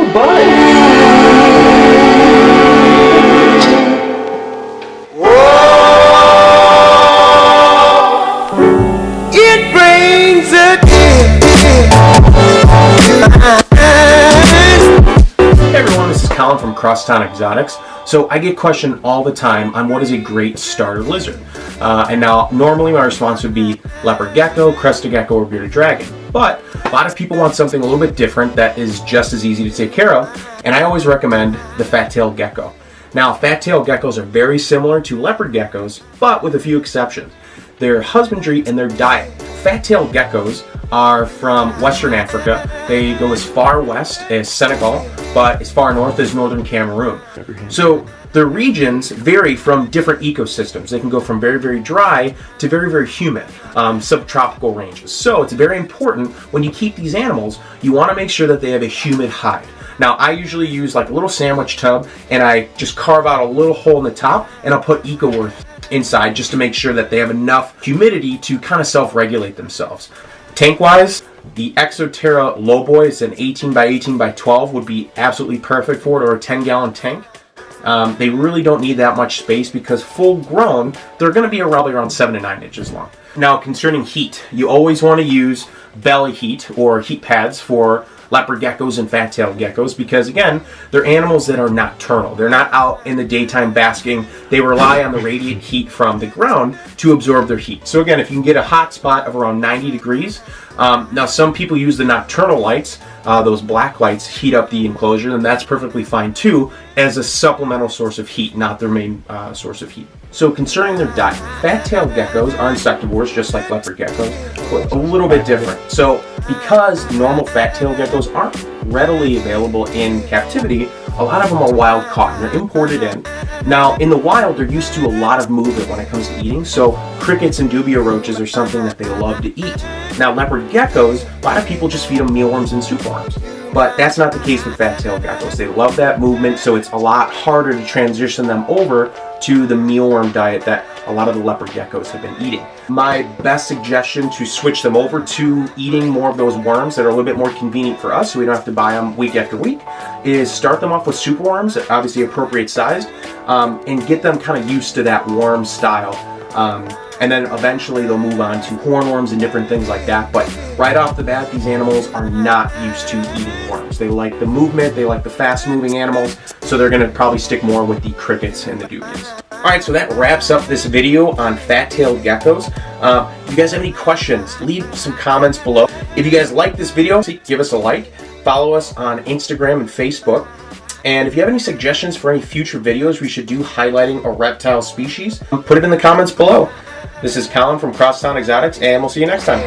It brings a tear. Hey everyone, this is Colin from Crosstown Exotics. So I get questioned all the time on what is a great starter lizard. And now normally my response would be leopard gecko, crested gecko, or bearded dragon. But a lot of people want something a little bit different that is just as easy to take care of, and I always recommend the fat-tailed gecko. Now, fat-tailed geckos are very similar to leopard geckos, but with a few exceptions. Their husbandry and their diet. Fat-tailed geckos are from Western Africa. They go as far west as Senegal, but as far north as northern Cameroon. So the regions vary from different ecosystems. They can go from very, very dry to very, very humid, subtropical ranges. So it's very important when you keep these animals, you want to make sure that they have a humid hide. Now, I usually use like a little sandwich tub, and I just carve out a little hole in the top, and I'll put EcoWorth inside just to make sure that they have enough humidity to kind of self-regulate themselves. Tank-wise, the Exoterra Lowboy, it's an 18 by 18 by 12, would be absolutely perfect for it, or a 10-gallon tank. They really don't need that much space because full grown, they're going to be probably around 7 to 9 inches long. Now, concerning heat, you always want to use belly heat or heat pads for leopard geckos and fat-tailed geckos because, again, they're animals that are nocturnal. They're not out in the daytime basking. They rely on the radiant heat from the ground to absorb their heat. So again, if you can get a hot spot of around 90 degrees, now some people use the nocturnal lights, those black lights, heat up the enclosure, and that's perfectly fine too as a supplemental source of heat, not their main source of heat. So concerning their diet, fat-tailed geckos are insectivores just like leopard geckos, but a little bit different. So because normal fat-tailed geckos aren't readily available in captivity, a lot of them are wild caught and they're imported in. Now in the wild, they're used to a lot of movement when it comes to eating, so crickets and dubia roaches are something that they love to eat. Now leopard geckos, a lot of people just feed them mealworms and superworms. But that's not the case with fat-tailed geckos. They love that movement, so it's a lot harder to transition them over to the mealworm diet that a lot of the leopard geckos have been eating. My best suggestion to switch them over to eating more of those worms that are a little bit more convenient for us so we don't have to buy them week after week is start them off with superworms, obviously appropriate sized, and get them kind of used to that worm style. And then eventually they'll move on to hornworms and different things like that. But right off the bat, these animals are not used to eating worms. They like the movement, they like the fast-moving animals, so they're going to probably stick more with the crickets and the dubias. Alright, so that wraps up this video on fat-tailed geckos. If you guys have any questions, leave some comments below. If you guys like this video, give us a like. Follow us on Instagram and Facebook. And if you have any suggestions for any future videos we should do highlighting a reptile species, put it in the comments below. This is Colin from Crosstown Exotics, and we'll see you next time.